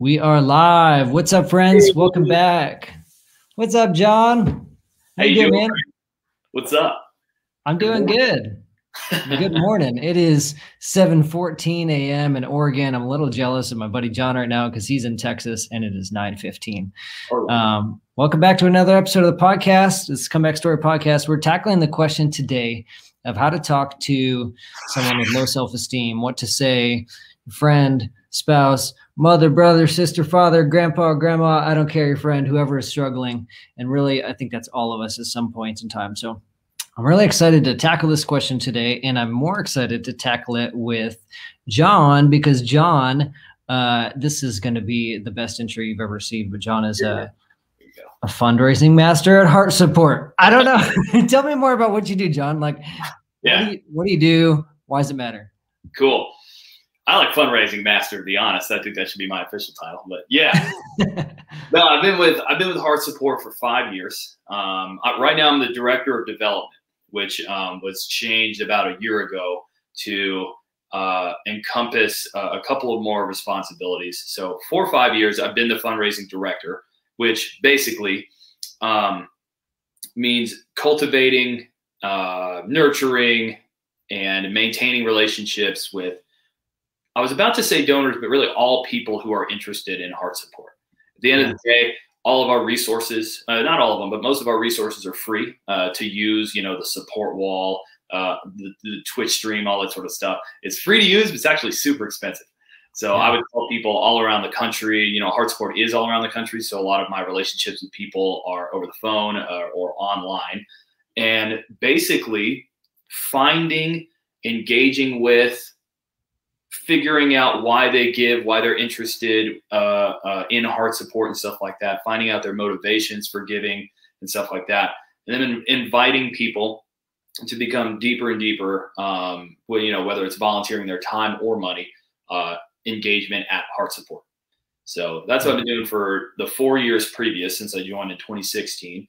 We are live. What's up, friends? Welcome back. What's up, John? How you doing, man? What's up? I'm doing good. Good morning. It is 7:14 a.m. in Oregon. I'm a little jealous of my buddy John right now because he's in Texas and it is 9:15. Welcome back to another episode of the podcast. It's Comeback Story Podcast. We're tackling the question today of how to talk to someone with low self-esteem, what to say, friend, spouse, mother, brother, sister, father, grandpa, grandma, I don't care, your friend, whoever is struggling. And really, I think that's all of us at some points in time. So I'm really excited to tackle this question today, and I'm more excited to tackle it with John because John, this is going to be the best intro you've ever seen, but John is a fundraising master at Heart Support. I don't know. Tell me more about what you do, John. Like, what do you do? Why does it matter? Cool. I like fundraising master, to be honest. I think that should be my official title, but yeah. No, I've been with Heart Support for 5 years. Right now I'm the director of development, which was changed about a year ago to encompass a couple of more responsibilities. So 4 or 5 years, I've been the fundraising director, which basically means cultivating, nurturing, and maintaining relationships with, I was about to say donors, but really all people who are interested in heart support. At the end of the day, all of our resources, not all of them, but most of our resources are free to use, you know, the support wall, the Twitch stream, all that sort of stuff. It's free to use, but it's actually super expensive. So I would tell people all around the country, you know, Heart Support is all around the country. So a lot of my relationships with people are over the phone or online. And basically finding, engaging with, figuring out why they give, why they're interested in heart support and stuff like that, finding out their motivations for giving and stuff like that, and then inviting people to become deeper and deeper, you know, whether it's volunteering their time or money, engagement at Heart Support. So that's what I've been doing for the 4 years previous since I joined in 2016.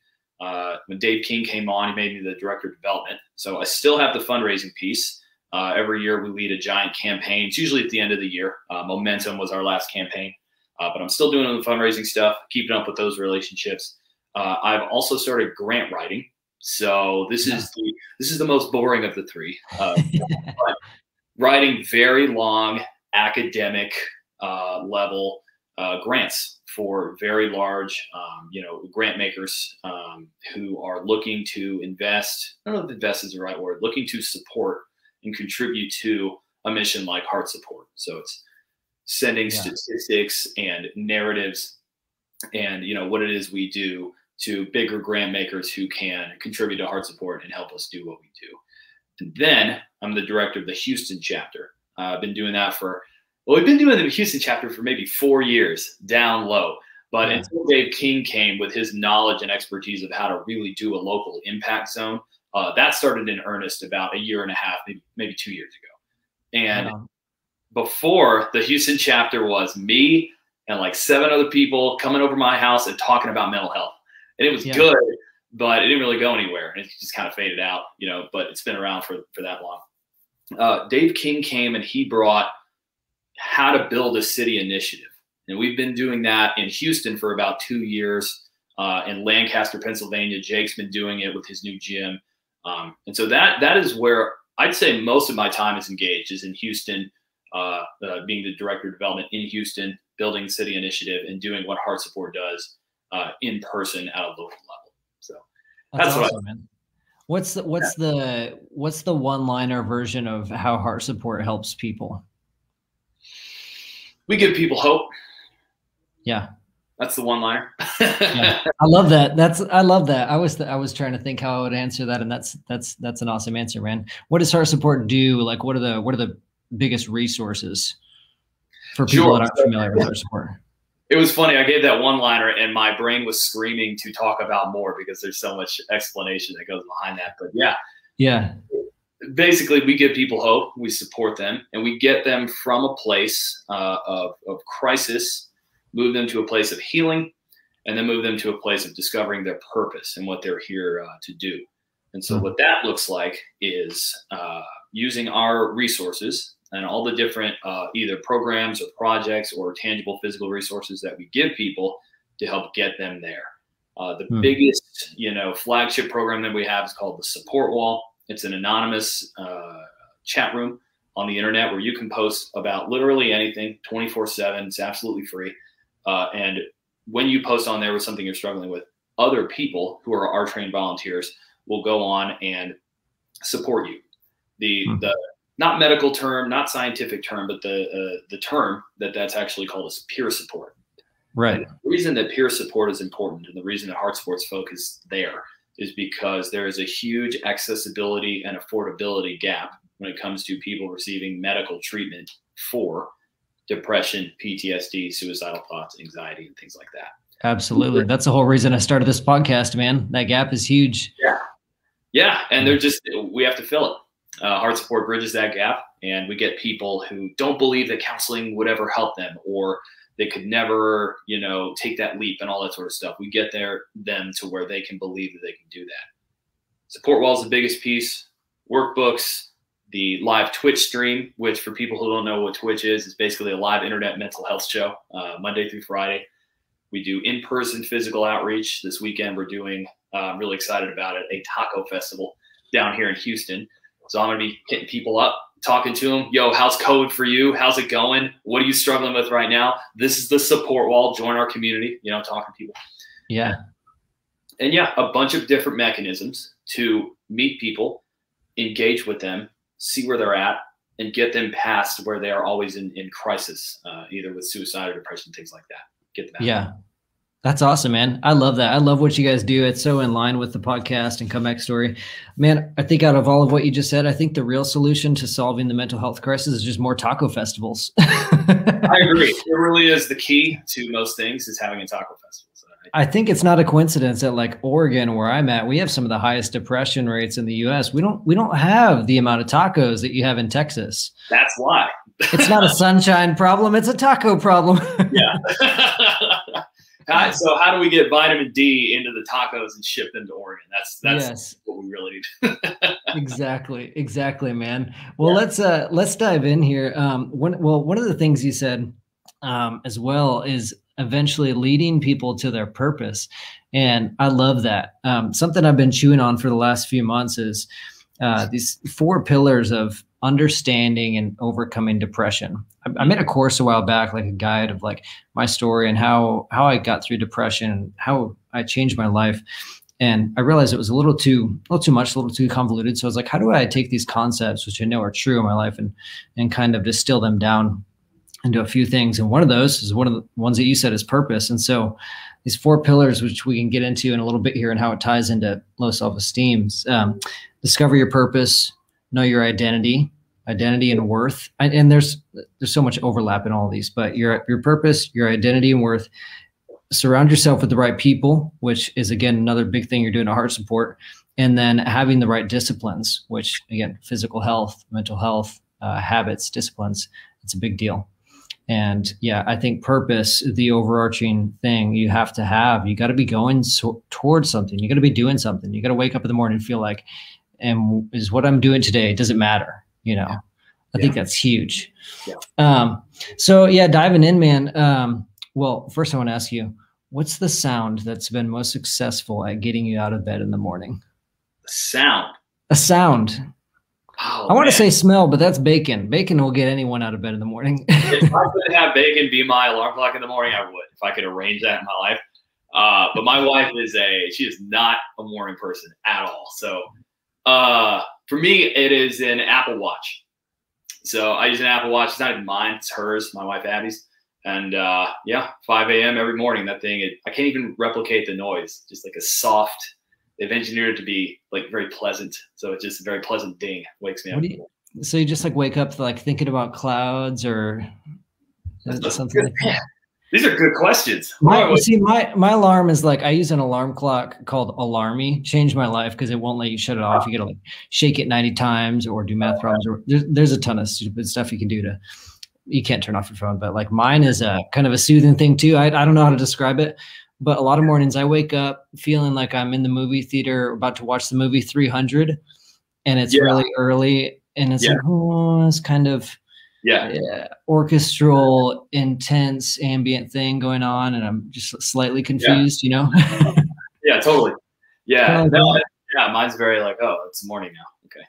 When Dave King came on, he made me the director of development. So I still have the fundraising piece. Every year we lead a giant campaign. It's usually at the end of the year. Momentum was our last campaign, but I'm still doing the fundraising stuff, keeping up with those relationships. I've also started grant writing. So this is the most boring of the three. But writing very long academic level grants for very large, you know, grant makers who are looking to invest. I don't know if invest is the right word. Looking to support and contribute to a mission like Heart Support. So it's sending statistics and narratives and, you know, what it is we do to bigger grant makers who can contribute to Heart Support and help us do what we do. And then I'm the director of the Houston chapter. I've been doing that we've been doing the Houston chapter for maybe 4 years down low. But until Dave King came with his knowledge and expertise of how to really do a local impact zone, that started in earnest about 1.5 years, maybe 2 years ago. And before, the Houston chapter was me and like 7 other people coming over my house and talking about mental health. And it was good, but it didn't really go anywhere. It just kind of faded out, you know, but it's been around for that long. Dave King came and he brought how to build a city initiative. And we've been doing that in Houston for about 2 years. In Lancaster, Pennsylvania, Jake's been doing it with his new gym. And so that is where I'd say most of my time is engaged, is in Houston, being the director of development in Houston, building the city initiative and doing what Heart Support does in person at a local level. So that's awesome, what man. What's the one-liner version of how Heart Support helps people? We give people hope. Yeah. That's the one-liner. I love that. I love that. I was trying to think how I would answer that, and that's an awesome answer, man. What does Heart Support do? Like, what are the biggest resources for people that aren't familiar with Heart Support? It was funny. I gave that one-liner, and my brain was screaming to talk about more because there's so much explanation that goes behind that. But yeah. Basically, we give people hope. We support them, and we get them from a place of crisis, move them to a place of healing, and then move them to a place of discovering their purpose and what they're here to do. And so what that looks like is using our resources and all the different either programs or projects or tangible physical resources that we give people to help get them there. The biggest, flagship program that we have is called the Support Wall. It's an anonymous chat room on the internet where you can post about literally anything 24/7. It's absolutely free. And when you post on there with something you're struggling with, other people who are our trained volunteers will go on and support you. The not medical term, not scientific term, but the term that's actually called is peer support. Right. And the reason that peer support is important, and the reason that Heart Support's focus there, is because there is a huge accessibility and affordability gap when it comes to people receiving medical treatment for depression, PTSD, suicidal thoughts, anxiety, and things like that. Absolutely. That's the whole reason I started this podcast, man. That gap is huge. Yeah. And we have to fill it. Heart Support bridges that gap, and we get people who don't believe that counseling would ever help them, or they could never, take that leap and all that sort of stuff. We get them to where they can believe that they can do that. Support Wall is the biggest piece. Workbooks, the live Twitch stream, which for people who don't know what Twitch is basically a live internet mental health show, Monday through Friday. We do in-person physical outreach. This weekend we're doing, I'm really excited about it, a taco festival down here in Houston. So I'm going to be hitting people up, talking to them. Yo, how's COVID for you? How's it going? What are you struggling with right now? This is the Support Wall. Join our community, talking to people. Yeah. And yeah, a bunch of different mechanisms to meet people, engage with them, see where they're at, and get them past where they are always in crisis, either with suicide or depression, things like that. Get them out. Yeah. That's awesome, man. I love that. I love what you guys do. It's so in line with the podcast and Comeback Story. Man, I think out of all of what you just said, I think the real solution to solving the mental health crisis is just more taco festivals. I agree. It really is the key to most things, is having a taco festival. So I think it's not a coincidence that, like, Oregon, where I'm at, we have some of the highest depression rates in the US. We don't have the amount of tacos that you have in Texas. That's why. It's not a sunshine problem. It's a taco problem. Yeah. So how do we get vitamin D into the tacos and ship them to Oregon? That's yes. what we really need. Exactly, man. Well, let's dive in here. One of the things you said as well is eventually leading people to their purpose, and I love that. Something I've been chewing on for the last few months is these 4 pillars of understanding and overcoming depression. I made a course a while back, like a guide of like my story and how I got through depression and how I changed my life. And I realized it was a little too much, a little too convoluted. So I was like, how do I take these concepts, which I know are true in my life, and kind of distill them down into a few things? And one of those is one of the ones that you said is purpose. And so these 4 pillars, which we can get into in a little bit here, and how it ties into low self-esteem. Discover your purpose, know your identity and worth. And there's so much overlap in all of these, but your purpose, your identity and worth. Surround yourself with the right people, which is, again, another big thing you're doing at Heart Support. And then having the right disciplines, which, again, physical health, mental health, habits, disciplines, it's a big deal. And yeah, I think purpose, the overarching thing you have to have, you got to be going towards something. You got to be doing something. You got to wake up in the morning and feel like, is what I'm doing today, does it matter? I think that's huge. Yeah. So yeah, diving in, man. Well, first I want to ask you, what's the sound that's been most successful at getting you out of bed in the morning? A sound. Oh, I want to say smell, but that's bacon. Bacon will get anyone out of bed in the morning. If I could have bacon be my alarm clock in the morning, I would, if I could arrange that in my life. But my wife she is not a morning person at all. So for me, it is an Apple Watch. So I use an Apple Watch. It's not even mine. It's hers, my wife Abby's. And 5 a.m. every morning, that thing, I can't even replicate the noise. Just like a soft, they've engineered it to be like very pleasant. So it's just a very pleasant ding. Wakes me up. So you just like wake up to like thinking about clouds or something like that? These are good questions. My alarm is like, I use an alarm clock called Alarmy. Changed my life because it won't let you shut it off. You got to like shake it 90 times or do math problems. Or there's a ton of stupid stuff you can do you can't turn off your phone. But like mine is a kind of a soothing thing too. I don't know how to describe it, but a lot of mornings I wake up feeling like I'm in the movie theater about to watch the movie 300, and it's really early, and it's like, oh, it's kind of orchestral, intense, ambient thing going on, and I'm just slightly confused, you know? Yeah, totally. Yeah. Like No, yeah, mine's very like, oh, it's morning now. Okay.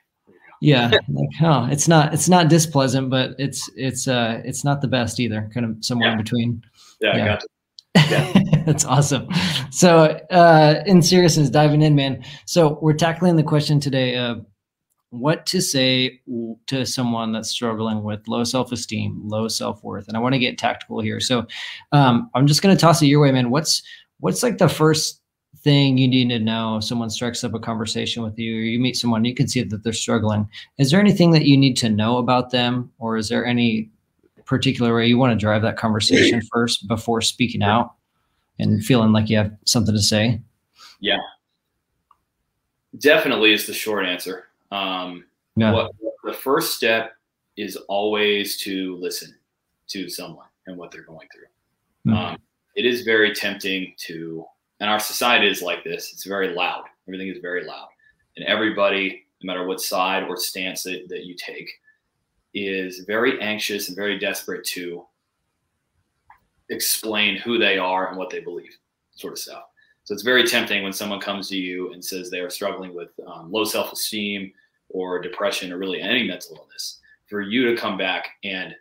Yeah, like, oh, it's not displeasant, but it's not the best either. Kind of somewhere in between. Yeah, gotcha. Yeah. That's awesome. So, in seriousness, diving in, man. So we're tackling the question today of what to say to someone that's struggling with low self-esteem, low self-worth. And I want to get tactical here. So, I'm just going to toss it your way, man. What's like the first thing you need to know if someone strikes up a conversation with you, or you meet someone, you can see that they're struggling? Is there anything that you need to know about them, or is there any particular way you want to drive that conversation first before speaking out and feeling like you have something to say? Yeah, definitely is the short answer. The first step is always to listen to someone and what they're going through. It is very tempting to, and our society is like this. It's very loud. Everything is very loud. And everybody, no matter what side or stance that you take, is very anxious and very desperate to explain who they are and what they believe, sort of stuff. So it's very tempting when someone comes to you and says they are struggling with low self-esteem or depression or really any mental illness, for you to come back and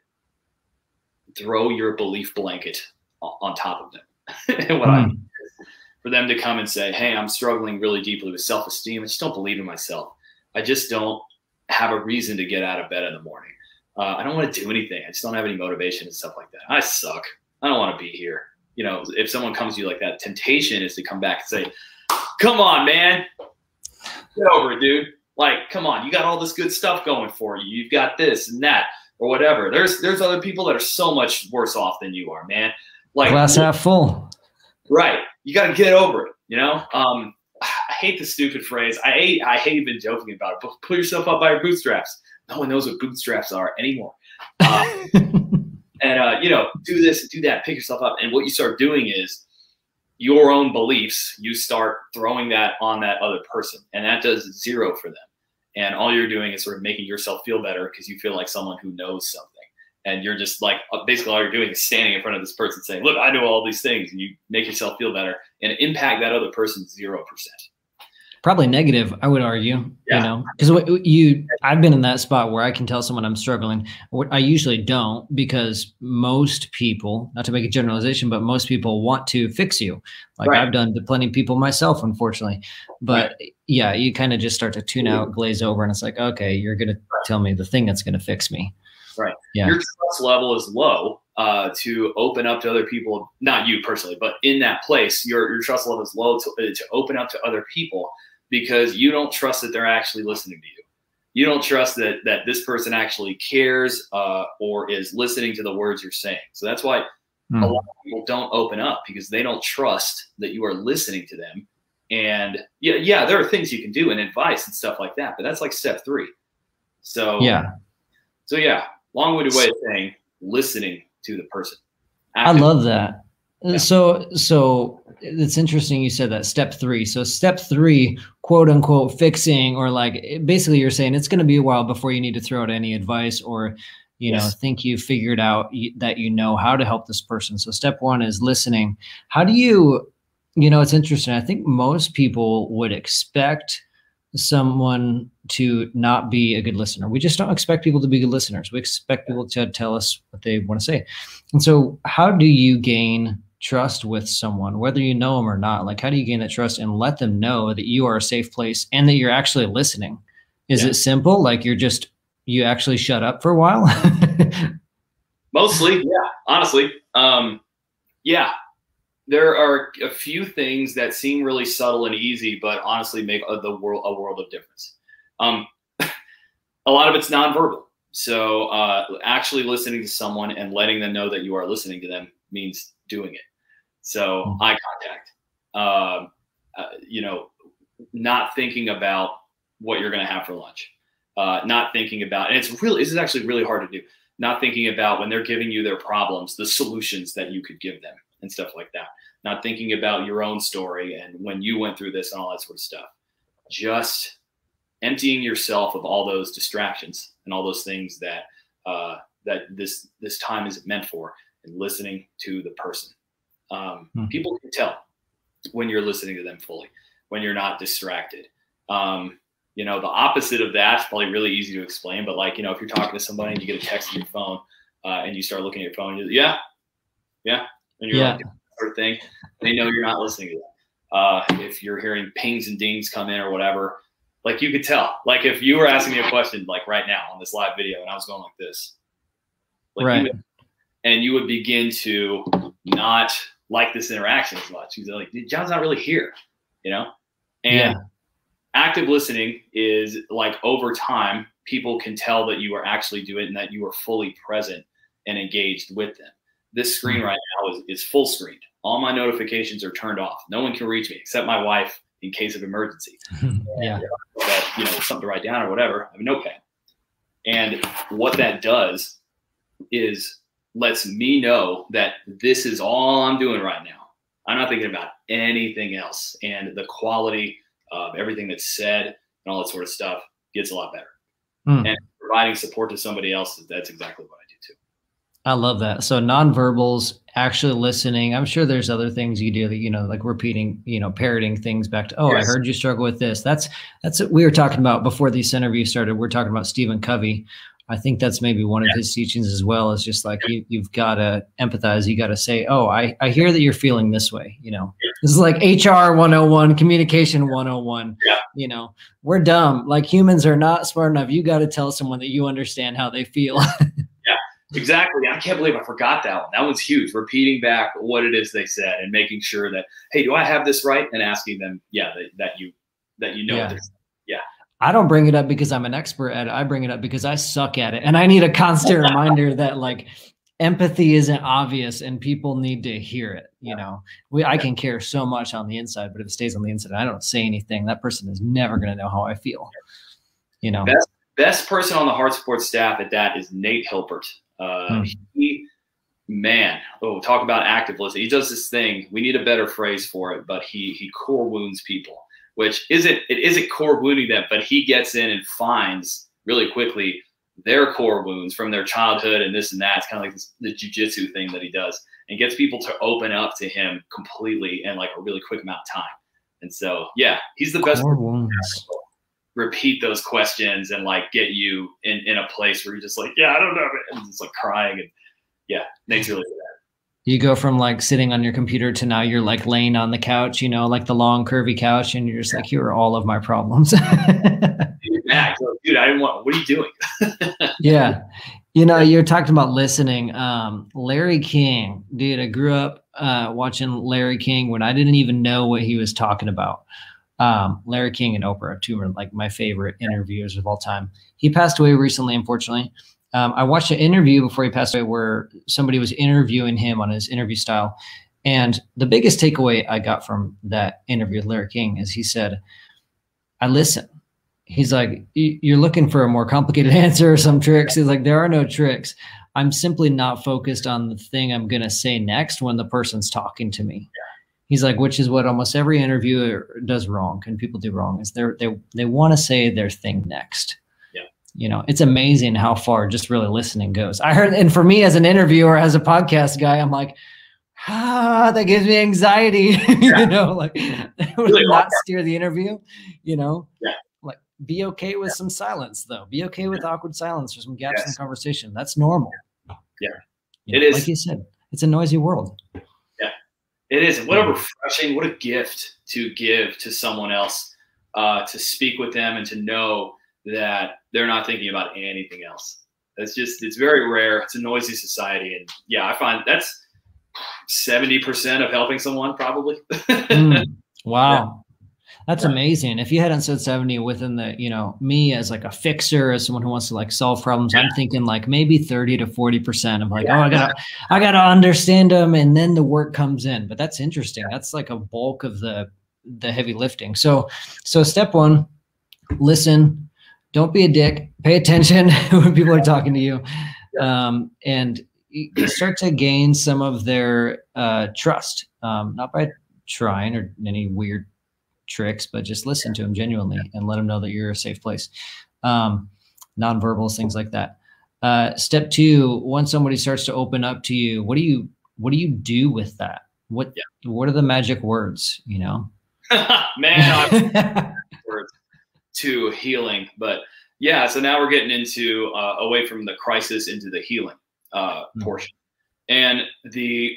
throw your belief blanket on top of them. And what I mean is for them to come and say, hey, I'm struggling really deeply with self-esteem. I just don't believe in myself. I just don't have a reason to get out of bed in the morning. I don't want to do anything. I just don't have any motivation and stuff like that. I suck. I don't want to be here. You know, if someone comes to you like that, temptation is to come back and say, come on, man, get over it, dude. Like, come on, you got all this good stuff going for you. You've got this and that or whatever. There's other people that are so much worse off than you are, man. Like, glass half full. Right. You got to get over it. You know, I hate the stupid phrase. I hate even joking about it, but pull yourself up by your bootstraps. No one knows what bootstraps are anymore. And, you know, do this and do that, pick yourself up. And what you start doing is your own beliefs, you start throwing that on that other person, and that does zero for them. And all you're doing is sort of making yourself feel better because you feel like someone who knows something. And you're just like, basically all you're doing is standing in front of this person saying, look, I know all these things. And you make yourself feel better and impact that other person 0%. Probably negative, I would argue, you know, because I've been in that spot where I can tell someone I'm struggling. I usually don't, because most people, not to make a generalization, but most people want to fix you. Like I've done to plenty of people myself, unfortunately. But yeah, you kind of just start to tune out, glaze over, and it's like, okay, you're going to tell me the thing that's going to fix me. Right. Yeah. Your trust level is low to open up to other people, not you personally, but in that place, your trust level is low to open up to other people, because you don't trust that they're actually listening to you. You don't trust that this person actually cares or is listening to the words you're saying. So that's why a lot of people don't open up, because they don't trust that you are listening to them. And yeah, there are things you can do and advice and stuff like that, but that's like step 3. So yeah, long-winded way of saying listening to the person. I love that. Yeah. So it's interesting you said that, step 3. So step 3, quote unquote, fixing, or like basically you're saying it's going to be a while before you need to throw out any advice or, you know, think you figured out that you know how to help this person. So step 1 is listening. How do you know, it's interesting. I think most people would expect someone to not be a good listener. We just don't expect people to be good listeners. We expect people to tell us what they want to say. And so how do you gain trust with someone, whether you know them or not? Like, how do you gain that trust and let them know that you are a safe place and that you're actually listening? Is it simple? Like you actually shut up for a while? Mostly. Yeah. Honestly. Yeah. There are a few things that seem really subtle and easy, but honestly make a world of difference. A lot of it's nonverbal. So actually listening to someone and letting them know that you are listening to them means doing it. So eye contact, you know, not thinking about what you're going to have for lunch, not thinking about, and this is actually really hard to do, not thinking about when they're giving you their problems, the solutions that you could give them and stuff like that. Not thinking about your own story and when you went through this and all that sort of stuff. Just emptying yourself of all those distractions and all those things that that this time is meant for, and listening to the person. People can tell when you're listening to them fully, when you're not distracted. You know, the opposite of that's probably really easy to explain, but like, you know, if you're talking to somebody and you get a text on your phone, and you start looking at your phone, and you're, and you're like, sort of thing, they know you're not listening to them. If you're hearing pings and dings come in or whatever, like you could tell, like if you were asking me a question, like right now on this live video, and I was going like this, like you would begin to not like this interaction as much. He's like, John's not really here, you know? And active listening is like, over time, people can tell that you are actually doing it and that you are fully present and engaged with them. This screen right now is full screened. All my notifications are turned off. No one can reach me except my wife in case of emergency. That, you know, something to write down or whatever. I have a notepad. And what that does is lets me know that this is all I'm doing right now. I'm not thinking about anything else. And the quality of everything that's said and all that sort of stuff gets a lot better. And providing support to somebody else, that's exactly what I do too. I love that. So nonverbals, actually listening. I'm sure there's other things you do that, you know, like repeating, you know, parroting things back to, I heard you struggle with this. That's what we were talking about before this interview started. We're talking about Stephen Covey. I think that's maybe one of his teachings as well, is just like, you've got to empathize. You got to say, I hear that you're feeling this way. You know, this is like HR 101, communication 101. You know, we're dumb. Like, humans are not smart enough. You got to tell someone that you understand how they feel. Exactly. I can't believe I forgot that one. That one's huge. Repeating back what it is they said and making sure that, hey, do I have this right? And asking them, that you know this. I don't bring it up because I'm an expert at it. I bring it up because I suck at it. And I need a constant reminder that, like, empathy isn't obvious and people need to hear it. You know, I can care so much on the inside, but if it stays on the inside, I don't say anything, that person is never going to know how I feel. You know, best person on the heart support staff at that is Nate Hilpert. Talk about active listening. He does this thing. We need a better phrase for it, but he core wounds people. Which isn't core wounding them, but he gets in and finds really quickly their core wounds from their childhood and this and that. It's kind of like the jujitsu thing that he does, and gets people to open up to him completely in like a really quick amount of time. And so, he's the best. Repeat those questions and like get you in a place where you're just like, I don't know, and just like crying, and Nate's really good at it. You go from like sitting on your computer to now you're like laying on the couch, you know, like the long curvy couch, and you're just like, here are all of my problems. Dude, I didn't want, what are you doing? You know, you're talking about listening. Larry King, dude, I grew up watching Larry King when I didn't even know what he was talking about. Larry King and Oprah, two are like my favorite interviewers of all time. He passed away recently, unfortunately. I watched an interview before he passed away where somebody was interviewing him on his interview style. And the biggest takeaway I got from that interview with Larry King is he said, I listen. He's like, you're looking for a more complicated answer or some tricks. He's like, there are no tricks. I'm simply not focused on the thing I'm going to say next when the person's talking to me. He's like, which is what almost every interviewer does wrong, and people do wrong, is they want to say their thing next. You know, it's amazing how far just really listening goes. I heard, and for me as an interviewer, as a podcast guy, I'm like, that gives me anxiety, you know, like really not steer the interview, you know, like be okay with some silence though. Be okay with awkward silence or some gaps in conversation. That's normal. It is. Like you said, it's a noisy world. It is. And what a refreshing, what a gift to give to someone else, to speak with them and to know that they're not thinking about anything else. It's very rare. It's a noisy society. And I find that's 70% of helping someone probably. Wow. That's amazing. If you hadn't said 70 within the, you know, me as like a fixer, as someone who wants to like solve problems, I'm thinking like maybe 30 to 40% of like, I gotta understand them. And then the work comes in, but that's interesting. That's like a bulk of the heavy lifting. So step one, listen. Don't be a dick. Pay attention when people are talking to you, and you start to gain some of their trust, not by trying or any weird tricks, but just listen to them genuinely and let them know that you're a safe place. Nonverbals, things like that. Step two, once somebody starts to open up to you, what do you do with that? What are the magic words, you know? Man, words to healing. But yeah, so now we're getting into away from the crisis into the healing portion. And the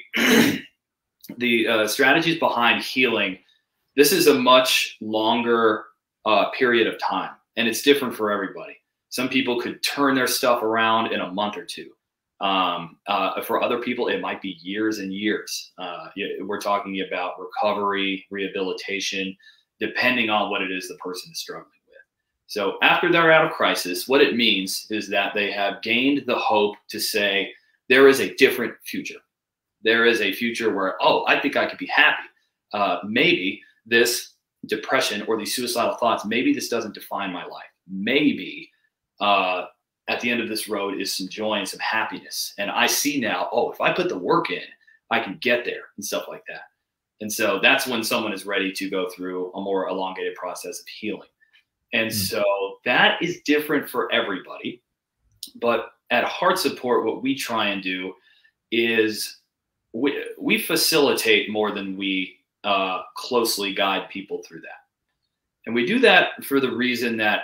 the strategies behind healing, this is a much longer period of time, and it's different for everybody. Some people could turn their stuff around in a month or two. For other people, it might be years and years. We're talking about recovery, rehabilitation, depending on what it is the person is struggling with. So after they're out of crisis, what it means is that they have gained the hope to say, there is a different future. There is a future where, oh, I think I could be happy. Maybe this depression or these suicidal thoughts, maybe this doesn't define my life. Maybe at the end of this road is some joy and some happiness. And I see now, oh, if I put the work in, I can get there and stuff like that. And so that's when someone is ready to go through a more elongated process of healing. And so that is different for everybody. But at Heart Support, what we try and do is we facilitate more than we closely guide people through that. And we do that for the reason that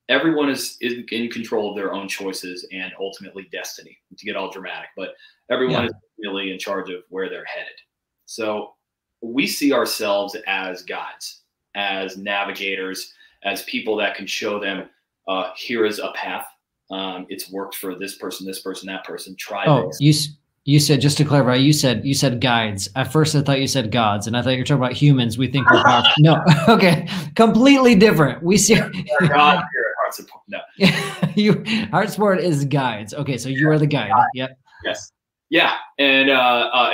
everyone is in control of their own choices and ultimately destiny, to get all dramatic, but everyone is really in charge of where they're headed. So we see ourselves as guides, as navigators, as people that can show them, here is a path. It's worked for this person, that person. Try this. You said, just to clarify, you said guides. At first I thought you said gods, and I thought you were talking about humans. We think we're powerful. No, okay. Completely different. We see God here at Heart Support. No. Heart Support is guides. Okay, so you are the guide. Yep. Yes. Yeah. And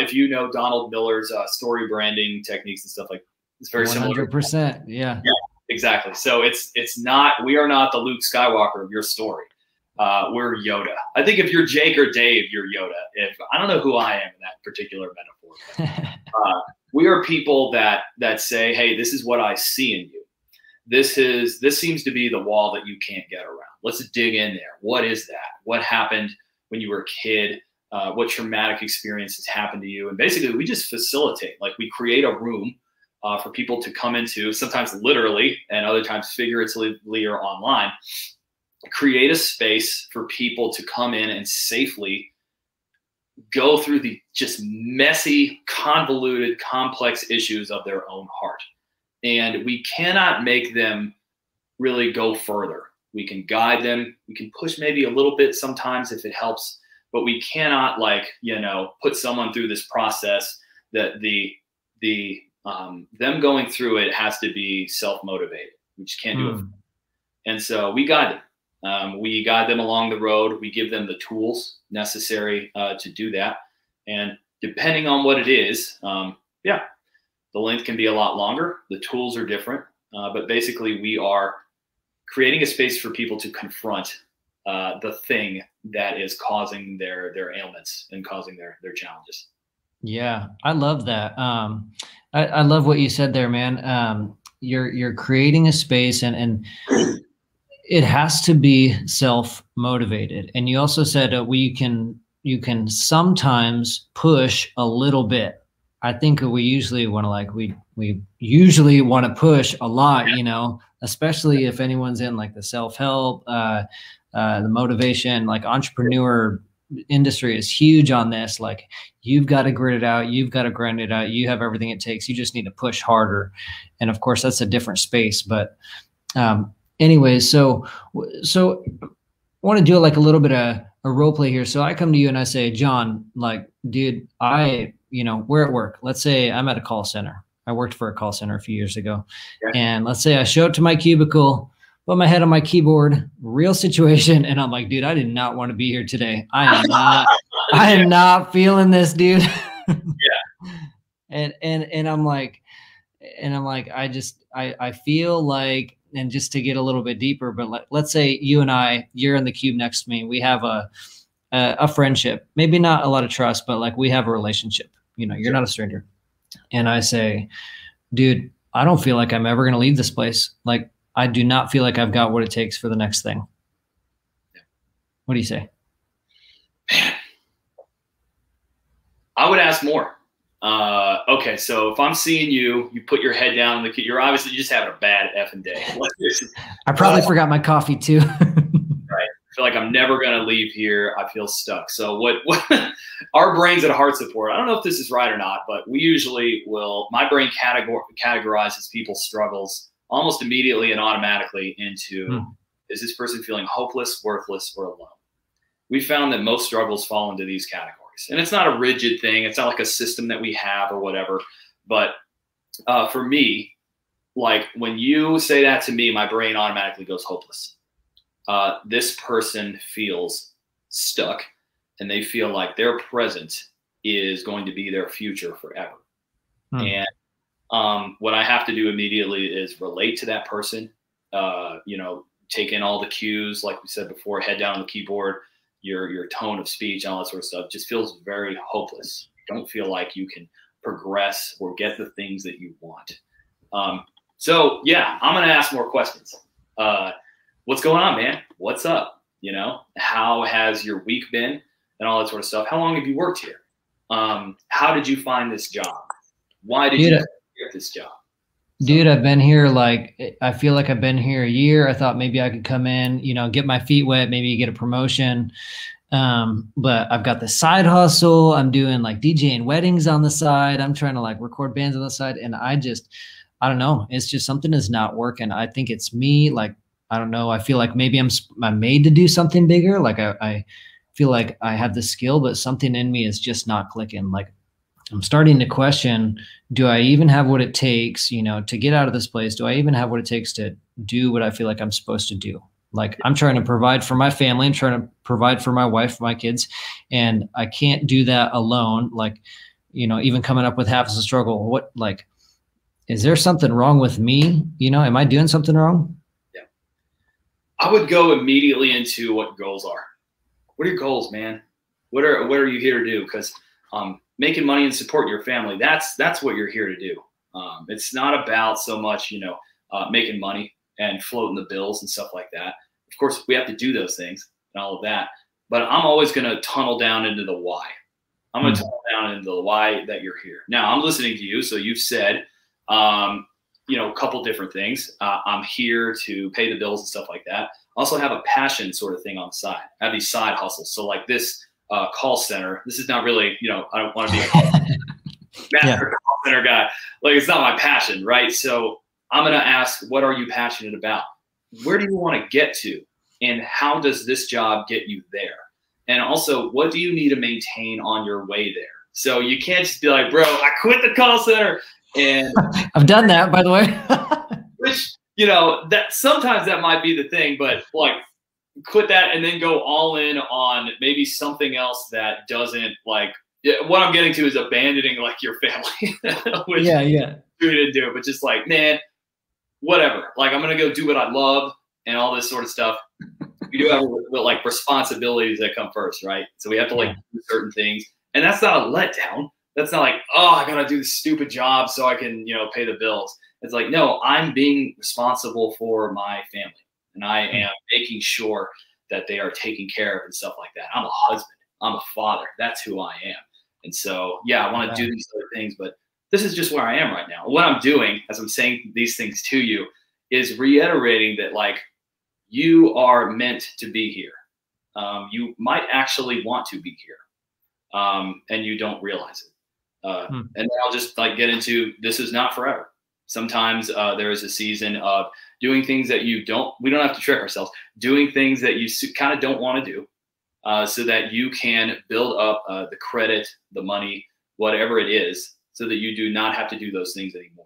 if you know Donald Miller's story branding techniques and stuff like, it's very 100%, similar. Yeah. Yeah, exactly. So we are not the Luke Skywalker of your story. We're Yoda. I think if you're Jake or Dave, you're Yoda. I don't know who I am in that particular metaphor. But, we are people that say, hey, this is what I see in you. This seems to be the wall that you can't get around. Let's dig in there. What is that? What happened when you were a kid? What traumatic experiences happened to you? And basically, we just facilitate. Like, we create a room for people to come into, sometimes literally and other times figuratively or online. Create a space for people to come in and safely go through the just messy, convoluted, complex issues of their own heart. And we cannot make them really go further. We can guide them. We can push maybe a little bit sometimes if it helps, but we cannot put someone through this process that them going through it has to be self-motivated. We just can't do it. And so we guide them. We guide them along the road. We give them the tools necessary to do that. And depending on what it is, the length can be a lot longer. The tools are different. But basically, we are creating a space for people to confront the thing that is causing their ailments and causing their challenges. Yeah, I love that. I love what you said there, man. You're creating a space and it has to be self-motivated. And you also said you can sometimes push a little bit. I think we usually want to we usually want to push a lot, especially if anyone's in like the self-help, the motivation, like entrepreneur industry is huge on this. Like, you've got to grit it out. You've got to grind it out. You have everything it takes. You just need to push harder. And of course that's a different space, but, anyways, so I want to do like a little bit of a role play here. So I come to you and I say, John, like, dude, we're at work. Let's say I'm at a call center. I worked for a call center a few years ago. Yeah. And let's say I show up to my cubicle, put my head on my keyboard, real situation. And I'm like, dude, I did not want to be here today. I am not feeling this, dude. Yeah. And I'm like, I feel like, and just to get a little bit deeper, but let's say you and you're in the cube next to me. We have a friendship, maybe not a lot of trust, but like we have a relationship, you're not a stranger. And I say, dude, I don't feel like I'm ever going to leave this place. Like, I do not feel like I've got what it takes for the next thing. Yeah. What do you say? Man, I would ask more. Okay, so if I'm seeing you, you put your head down, you're obviously just having a bad effing day. I probably forgot my coffee too. Right. I feel like I'm never going to leave here. I feel stuck. So what our brains at Heart Support, I don't know if this is right or not, but we usually will, my brain categorizes people's struggles almost immediately and automatically into, is this person feeling hopeless, worthless, or alone? We found that most struggles fall into these categories. And it's not a rigid thing. It's not like a system that we have or whatever. But for me, like when you say that to me, my brain automatically goes hopeless. This person feels stuck and they feel like their present is going to be their future forever. And what I have to do immediately is relate to that person, you know, take in all the cues, like we said before, head down on the keyboard, your tone of speech, all that sort of stuff just feels very hopeless. You don't feel like you can progress or get the things that you want. So yeah, I'm going to ask more questions. What's going on, man? What's up? You know, how has your week been and all that sort of stuff? How long have you worked here? How did you find this job? Why did you get this job? Dude, I've been here I feel like I've been here a year. I thought maybe I could come in, you know, get my feet wet, maybe get a promotion. But I've got the side hustle. I'm doing like DJing weddings on the side. I'm trying to like record bands on the side. And I don't know. It's just something is not working. I think it's me. Like, I don't know. I feel like maybe I'm made to do something bigger. Like I feel like I have the skill, but something in me is just not clicking. Like I'm starting to question, do I even have what it takes, you know, to get out of this place? Do I even have what it takes to do what I feel like I'm supposed to do? Like I'm trying to provide for my family. I'm trying to provide for my wife, for my kids. And I can't do that alone. Like, you know, even coming up with half as a struggle, is there something wrong with me? You know, am I doing something wrong? Yeah. I would go immediately into what goals are. What are your goals, man? What are you here to do? Because making money and supporting your family, that's what you're here to do. It's not about so much, you know, making money and floating the bills and stuff like that. Of course, we have to do those things and all of that. But I'm always going to tunnel down into the why. I'm going to tunnel down into the why that you're here. Now, I'm listening to you. So you've said, you know, a couple different things. I'm here to pay the bills and stuff like that. I also have a passion sort of thing on the side. I have these side hustles. So like this call center, this is not really, you know, I don't want to be a call center guy. Like it's not my passion, right? So I'm going to ask, what are you passionate about? Where do you want to get to? And how does this job get you there? And also, what do you need to maintain on your way there? So you can't just be like, bro, I quit the call center. And I've done that, by the way. Which, you know, that sometimes that might be the thing, but like quit that and then go all in on maybe something else that doesn't like, what I'm getting to is abandoning like your family. Which you didn't do, but just like, man, whatever. Like I'm going to go do what I love and all this sort of stuff. We do have like responsibilities that come first, right? So we have to like do certain things. And that's not a letdown. That's not like, oh, I got to do this stupid job so I can, you know, pay the bills. It's like, no, I'm being responsible for my family. And I am making sure that they are taken care of and stuff like that. I'm a husband. I'm a father. That's who I am. And so, yeah, I want to do these other things, but this is just where I am right now. What I'm doing as I'm saying these things to you is reiterating that like you are meant to be here. You might actually want to be here and you don't realize it. And then I'll just like get into, this is not forever. Sometimes there is a season of doing things that we don't have to trick ourselves, doing things that you kind of don't want to do so that you can build up the credit, the money, whatever it is, so that you do not have to do those things anymore.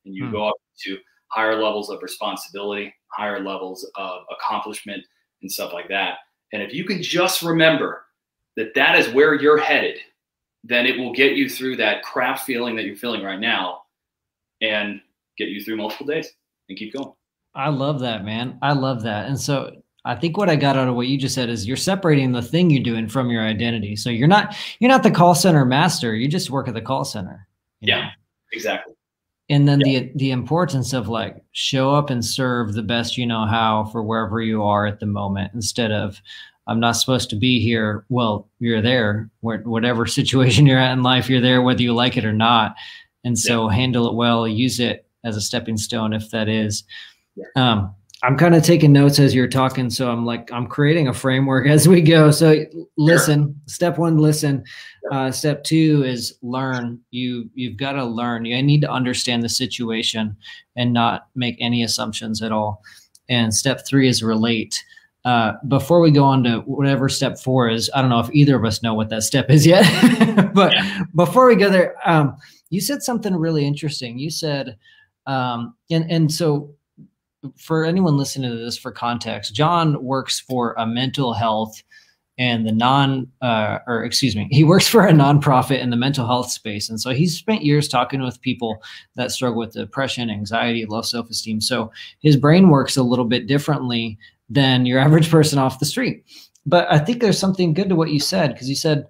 And you go up to higher levels of responsibility, higher levels of accomplishment and stuff like that. And if you can just remember that that is where you're headed, then it will get you through that crap feeling that you're feeling right now and get you through multiple days and keep going. I love that, man. I love that. And so I think what I got out of what you just said is you're separating the thing you're doing from your identity. So you're not the call center master. You just work at the call center. Yeah, exactly. And then the importance of like show up and serve the best you know how for wherever you are at the moment, instead of I'm not supposed to be here. Well, you're there. Whatever situation you're at in life, you're there whether you like it or not. And so handle it well, use it as a stepping stone if that is. I'm kind of taking notes as you're talking. So I'm creating a framework as we go. So listen, step one, listen. Step two is learn. You've got to learn. You need to understand the situation and not make any assumptions at all. And step three is relate. Before we go on to whatever step four is, I don't know if either of us know what that step is yet, but before we go there, you said something really interesting. You said, and so for anyone listening to this, for context, John works for a mental health and he works for a nonprofit in the mental health space. And so he's spent years talking with people that struggle with depression, anxiety, low self-esteem. So his brain works a little bit differently than your average person off the street. But I think there's something good to what you said, because you said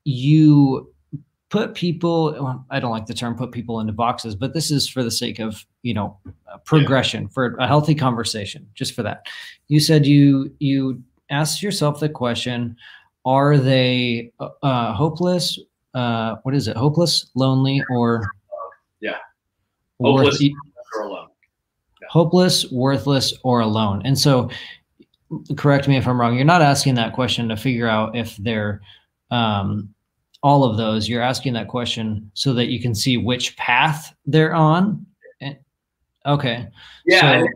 you put people, well, I don't like the term put people into boxes, but this is for the sake of, progression, for a healthy conversation, just for that. You said you asked yourself the question, are they hopeless? What is it? Hopeless, lonely, or hopeless or alone. Hopeless, worthless, or alone. And so, correct me if I'm wrong, you're not asking that question to figure out if they're all of those. You're asking that question so that you can see which path they're on. Okay. Yeah. So,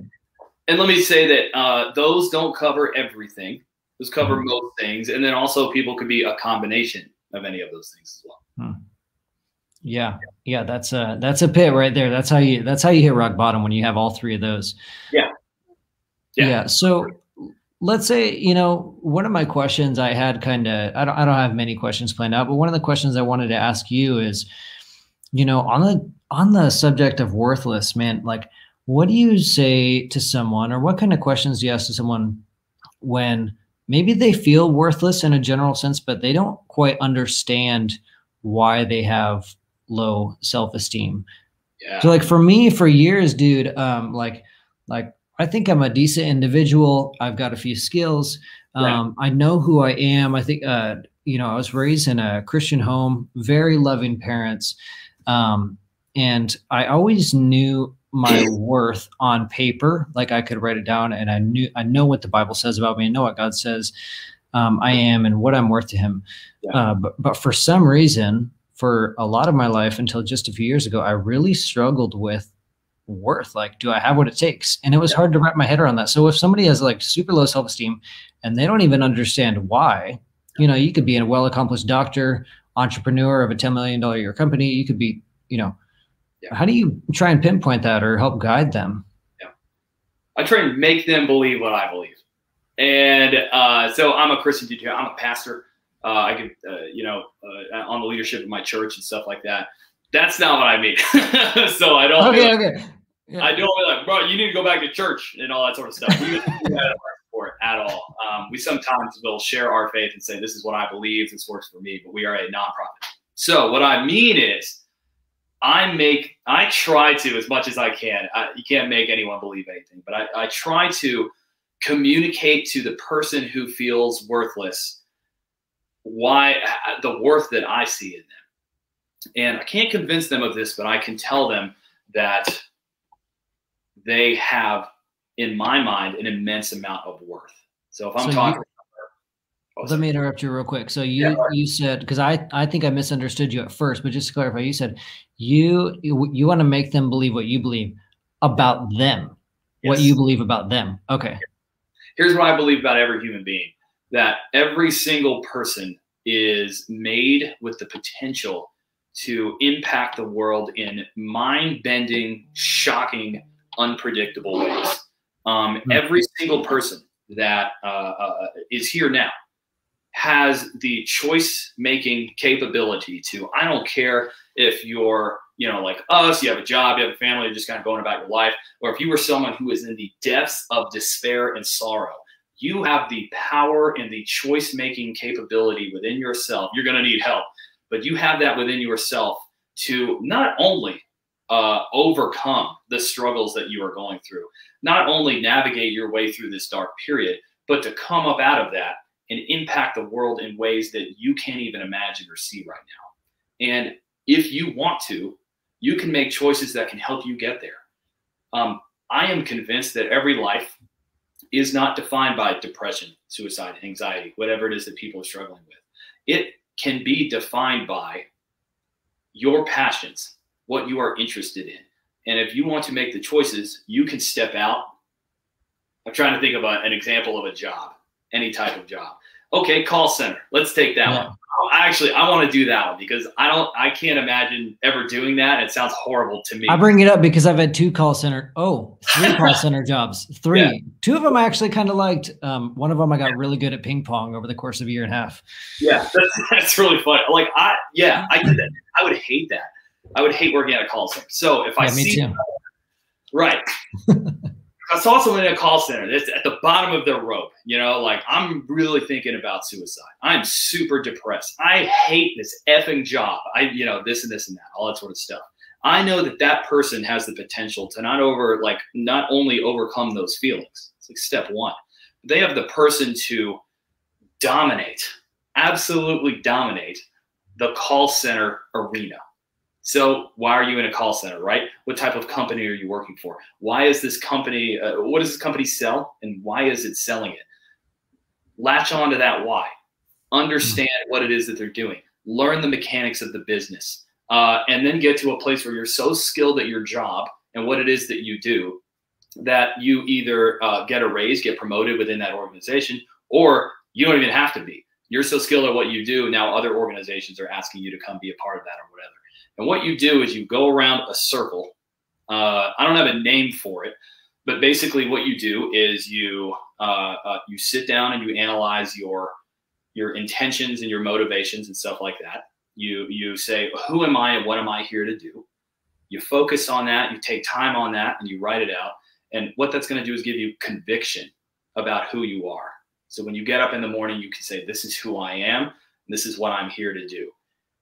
and let me say that those don't cover everything. Those cover most things. And then also people could be a combination of any of those things as well. Yeah. That's a pit right there. That's how you hit rock bottom, when you have all three of those. Yeah. So let's say, one of my questions I had I don't have many questions planned out, but one of the questions I wanted to ask you is, on the subject of worthless, man, like, what do you say to someone, or what kind of questions do you ask to someone when maybe they feel worthless in a general sense, but they don't quite understand why they have low self-esteem? So like for me, for years, dude, like I think I'm a decent individual. I've got a few skills. I know who I am. I think, I was raised in a Christian home, very loving parents. And I always knew my worth on paper. Like I could write it down, and I know what the Bible says about me. I know what God says I am and what I'm worth to him. But for some reason, for a lot of my life until just a few years ago, I really struggled with worth. Like, do I have what it takes? And it was hard to wrap my head around that. So if somebody has like super low self-esteem and they don't even understand why, you could be a well-accomplished doctor, entrepreneur of a $10 million a year company. You could be, how do you try and pinpoint that or help guide them? I try and make them believe what I believe. And so I'm a Christian teacher. I'm a pastor. I could, on the leadership of my church and stuff like that. That's not what I mean. So I don't. Okay. Yeah. I don't be like, bro, you need to go back to church and all that sort of stuff. We don't do that support at all. We sometimes will share our faith and say, this is what I believe. This works for me, but we are a nonprofit. So what I mean is, I try to, as much as I can. You can't make anyone believe anything, but I try to communicate to the person who feels worthless why the worth that I see in them. And I can't convince them of this, but I can tell them that they have, in my mind, an immense amount of worth. So if I'm talking, let me interrupt you real quick. So you said, because I think I misunderstood you at first, but just to clarify, you said you want to make them believe what you believe about them, what you believe about them. Okay. Here's what I believe about every human being, that every single person is made with the potential to impact the world in mind-bending, shocking, unpredictable ways. Every single person that is here now has the choice-making capability to, I don't care if you're, like us, you have a job, you have a family, you're just kind of going about your life, or if you were someone who is in the depths of despair and sorrow, you have the power and the choice-making capability within yourself. You're going to need help, but you have that within yourself to not only overcome the struggles that you are going through, not only navigate your way through this dark period, but to come up out of that and impact the world in ways that you can't even imagine or see right now. And if you want to, you can make choices that can help you get there. I am convinced that every life is not defined by depression, suicide, anxiety, whatever it is that people are struggling with. It can be defined by your passions, what you are interested in. And if you want to make the choices, you can step out. I'm trying to think of an example of a job, any type of job. Okay, call center. Let's take that one. I want to do that one because I can't imagine ever doing that. It sounds horrible to me. I bring it up because I've had three call center jobs. Three. Yeah. Two of them I actually kind of liked. One of them I got really good at ping pong over the course of a year and a half. Yeah, that's really funny. Like I did that. I would hate that. I would hate working at a call center. So if I see that, right. I saw someone in a call center that's at the bottom of their rope, like I'm really thinking about suicide. I'm super depressed. I hate this effing job. This and this and that, all that sort of stuff. I know that person has the potential to not only overcome those feelings. It's like step one. They have the person to dominate, absolutely dominate the call center arena. So why are you in a call center, right? What type of company are you working for? Why is this company, what does this company sell and why is it selling it? Latch on to that why. Understand what it is that they're doing. Learn the mechanics of the business. And then get to a place where you're so skilled at your job and what it is that you do that you either get a raise, get promoted within that organization, or you don't even have to be. You're so skilled at what you do, now other organizations are asking you to come be a part of that or whatever. And what you do is you go around a circle. I don't have a name for it, but basically what you do is you sit down and you analyze your intentions and your motivations and stuff like that. You say, who am I and what am I here to do? You focus on that, you take time on that, and you write it out. And what that's going to do is give you conviction about who you are. So when you get up in the morning, you can say, this is who I am, and this is what I'm here to do.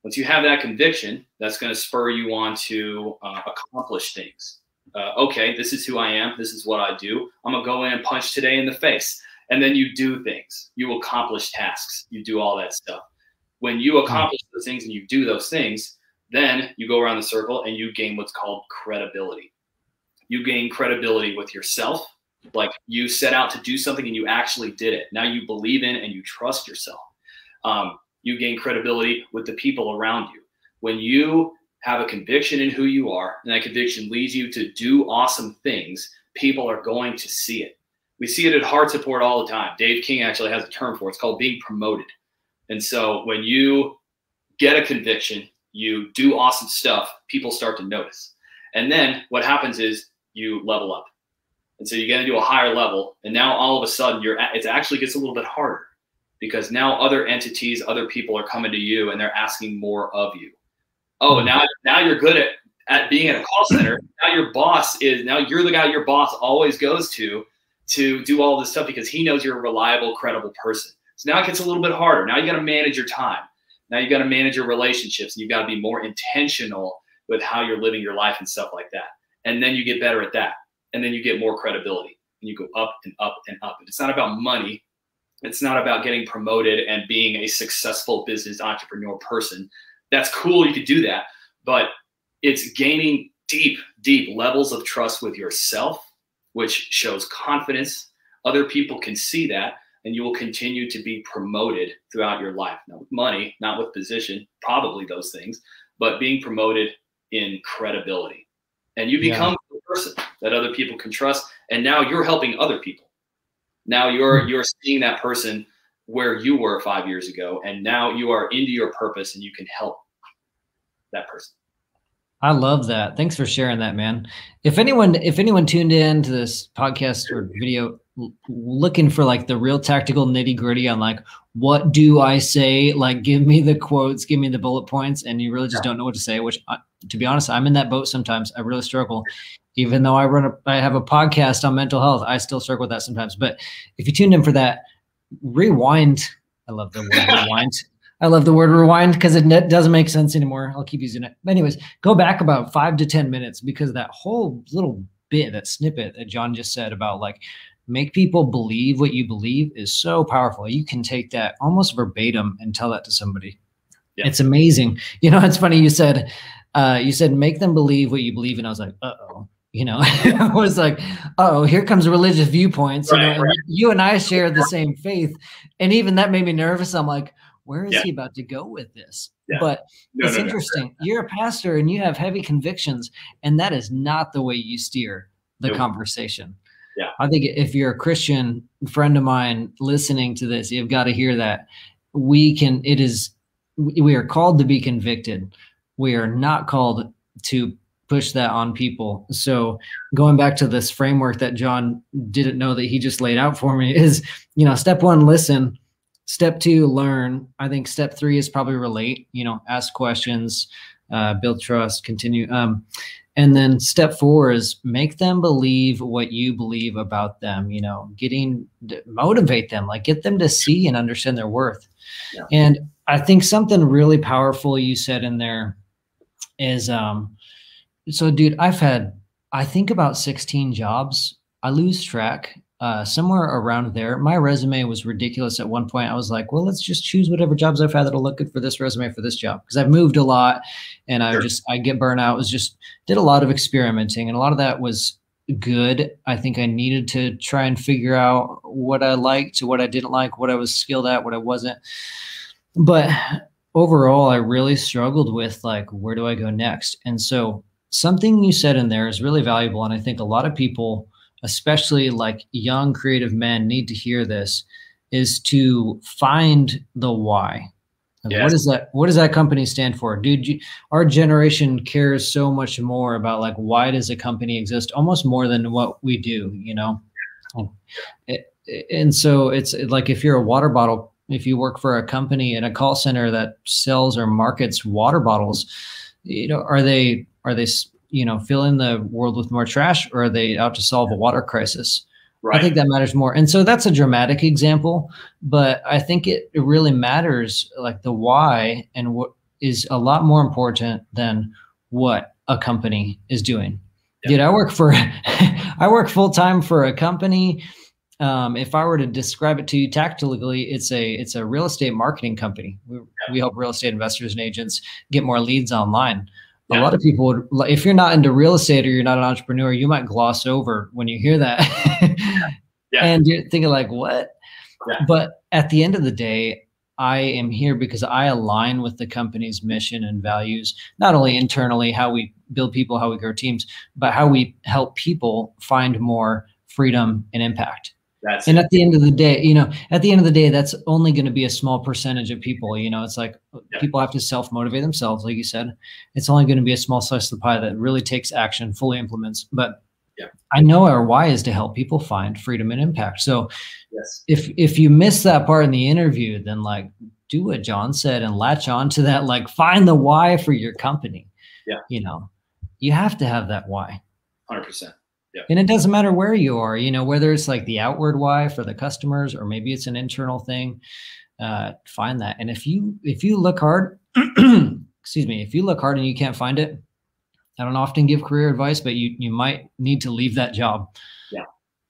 Once you have that conviction, that's going to spur you on to accomplish things. Okay, this is who I am. This is what I do. I'm going to go in and punch today in the face. And then you do things. You accomplish tasks. You do all that stuff. When you accomplish those things and you do those things, then you go around the circle and you gain what's called credibility. You gain credibility with yourself. Like you set out to do something and you actually did it. Now you believe in and you trust yourself. You gain credibility with the people around you. When you have a conviction in who you are, and that conviction leads you to do awesome things, people are going to see it. We see it at Heart Support all the time. Dave King actually has a term for it. It's called being promoted. And so when you get a conviction, you do awesome stuff, people start to notice. And then what happens is you level up. And so you get into a higher level, and now all of a sudden it actually gets a little bit harder. Because now other entities, other people are coming to you and they're asking more of you. Oh, now you're good at being at a call center. Now you're the guy your boss always goes to do all this stuff because he knows you're a reliable, credible person. So now it gets a little bit harder. Now you got to manage your time. Now you got to manage your relationships. And you've got to be more intentional with how you're living your life and stuff like that. And then you get better at that. And then you get more credibility and you go up and up and up. And it's not about money. It's not about getting promoted and being a successful business entrepreneur person. That's cool. You could do that, but it's gaining deep, deep levels of trust with yourself, which shows confidence. Other people can see that, and you will continue to be promoted throughout your life. Not with money, not with position, probably those things, but being promoted in credibility. And you become the person that other people can trust. And now you're helping other people. Now you're seeing that person where you were 5 years ago, and now you are into your purpose and you can help that person. I love that. Thanks for sharing that, man. If anyone tuned in to this podcast or video looking for like the real tactical nitty gritty on like, what do I say? Like, give me the quotes, give me the bullet points, and you really just don't know what to say, which to be honest, I'm in that boat sometimes. I really struggle. Even though I have a podcast on mental health, I still struggle with that sometimes. But if you tuned in for that, rewind. I love the word rewind. I love the word rewind because it doesn't make sense anymore. I'll keep using it. But anyways, go back about 5 to 10 minutes because that whole little bit, that snippet that John just said about like make people believe what you believe is so powerful. You can take that almost verbatim and tell that to somebody. Yeah. It's amazing. You know, it's funny. You said make them believe what you believe. And I was like, uh-oh. You know, I was like, oh, here comes religious viewpoints. Right, you know, and you and I share the same faith. And even that made me nervous. I'm like, where is he about to go with this? Yeah. But it's interesting. You're a pastor and you have heavy convictions, and that is not the way you steer the conversation. Yeah. I think if you're a Christian friend of mine listening to this, you've got to hear that we are called to be convicted. We are not called to push that on people. So going back to this framework that John didn't know that he just laid out for me is, you know, step 1, listen. Step 2, learn. I think step 3 is probably relate, you know, ask questions, build trust, continue. And then step 4 is make them believe what you believe about them, you know, motivate them, like get them to see and understand their worth. Yeah. And I think something really powerful you said in there is, so dude, I think about 16 jobs. I lose track. Somewhere around there. My resume was ridiculous at one point. I was like, well, let's just choose whatever jobs I've had that'll look good for this resume for this job. Because I've moved a lot and I get burnout. Did a lot of experimenting, and a lot of that was good. I think I needed to try and figure out what I liked, what I didn't like, what I was skilled at, what I wasn't. But overall, I really struggled with like, where do I go next? And so something you said in there is really valuable. And I think a lot of people, especially like young creative men, need to hear this, is to find the why. Like, yes. What does that company stand for? Dude, our generation cares so much more about like, why does a company exist, almost more than what we do, you know? And so it's like, if you're a water bottle, if you work for a company in a call center that sells or markets water bottles, you know, are they, you know, filling the world with more trash, or are they out to solve a water crisis? Right. I think that matters more. And so that's a dramatic example, but I think it really matters, like the why, and what is a lot more important than what a company is doing. Yeah. Dude, I work full-time for a company. If I were to describe it to you tactically, it's a real estate marketing company. We help real estate investors and agents get more leads online. Yeah. A lot of people would, if you're not into real estate or you're not an entrepreneur, you might gloss over when you hear that. Yeah. And you're thinking like, what? Yeah. But at the end of the day, I am here because I align with the company's mission and values, not only internally, how we build people, how we grow teams, but how we help people find more freedom and impact. And at the end of the day, you know, that's only going to be a small percentage of people. You know, it's like people have to self-motivate themselves. Like you said, it's only going to be a small slice of the pie that really takes action, fully implements. But I know our why is to help people find freedom and impact. So if you miss that part in the interview, then like do what John said and latch on to that, like find the why for your company. Yeah. You know, you have to have that why. 100%. Yeah. And it doesn't matter where you are, you know, whether it's like the outward why for the customers, or maybe it's an internal thing, find that. And if you look hard, excuse me, if you look hard and you can't find it, I don't often give career advice, but you might need to leave that job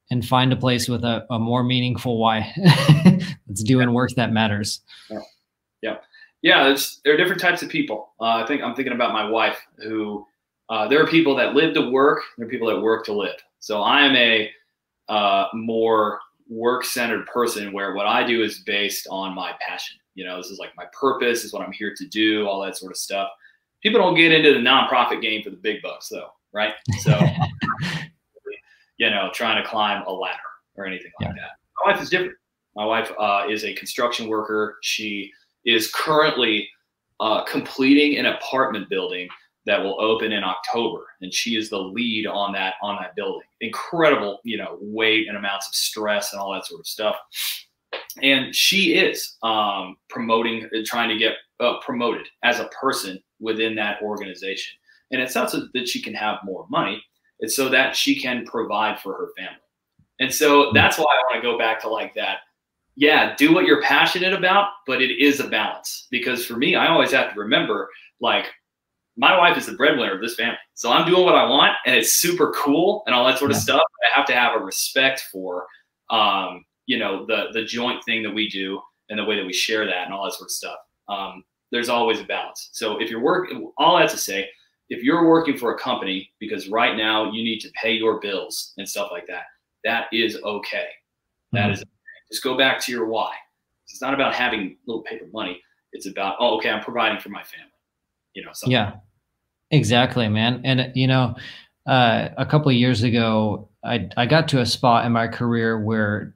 and find a place with a more meaningful why that's doing work that matters. Yeah. There are different types of people. I'm thinking about my wife, who, there are people that live to work. There are people that work to live. So I am a more work-centered person, where what I do is based on my passion. You know, this is like my purpose, this is what I'm here to do, all that sort of stuff. People don't get into the nonprofit game for the big bucks, though, right? So, you know, trying to climb a ladder or anything like that. My wife is different. My wife is a construction worker. She is currently completing an apartment building that will open in October, and she is the lead on that building. Incredible, you know, weight and amounts of stress and all that sort of stuff. And she is trying to get promoted as a person within that organization. And it's not so that she can have more money; it's so that she can provide for her family. And so that's why I want to go back to like that. Yeah, do what you're passionate about, but it is a balance. Because for me, I always have to remember, like, my wife is the breadwinner of this family. So I'm doing what I want, and it's super cool and all that sort of stuff. I have to have a respect for you know, the joint thing that we do and the way that we share that and all that sort of stuff. There's always a balance. So if you're working, all that to say, if you're working for a company because right now you need to pay your bills and stuff like that, that is okay. That is okay. Just go back to your why. It's not about having little paper money. It's about, oh, okay, I'm providing for my family. You know, something. Yeah, exactly, man. And you know, a couple of years ago, I got to a spot in my career where,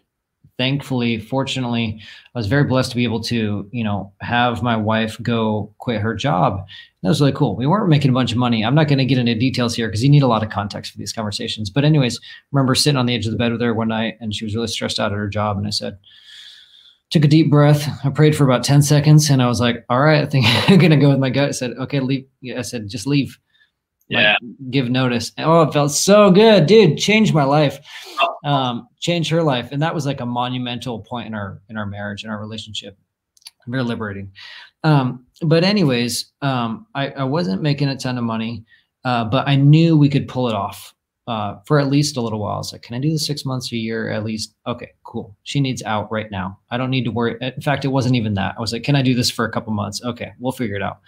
thankfully, fortunately, I was very blessed to be able to, you know, have my wife go quit her job. That was really cool. We weren't making a bunch of money. I'm not going to get into details here because you need a lot of context for these conversations. But anyways, I remember sitting on the edge of the bed with her one night and she was really stressed out at her job. And I said, took a deep breath. I prayed for about 10 seconds and I was like, all right, I think I'm going to go with my gut. I said, okay, leave. I said, just leave. Yeah. Like, give notice. Oh, it felt so good, dude. Changed my life. Changed her life. And that was like a monumental point in our marriage and our relationship. Very liberating. But anyways, I wasn't making a ton of money, but I knew we could pull it off for at least a little while. I was like, can I do this 6 months, a year at least? Okay, cool. She needs out right now. I don't need to worry. In fact, it wasn't even that. I was like, can I do this for a couple months? Okay, we'll figure it out.